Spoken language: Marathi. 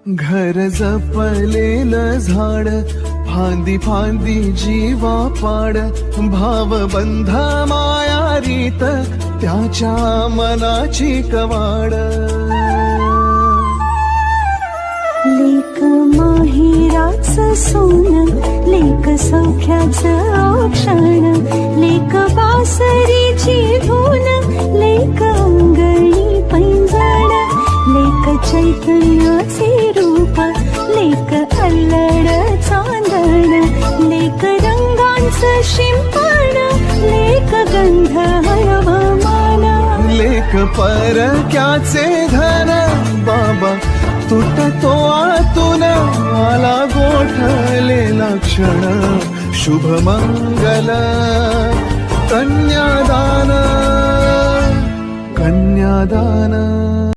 घर जपलेलं झाड, फांदी फांदी जीवा पाड, भावबंध माया रीत त्याच्या मनाची कवाड. लेक माहिराचं सोन, लेक सौख्याचं औक्षण, लेक बासरीची धून, लेक अंगणी पैंजण, लेक चैतन्याचे रूप, लेक अल्लड चांदण, लेक रंगांचं शिंपण, लेक गंध हळवमान, लेक परक्याचे धन, बाबा तुटतो आतून आला गोठलेला क्षण. शुभ मंगल कन्यादान, कन्यादान.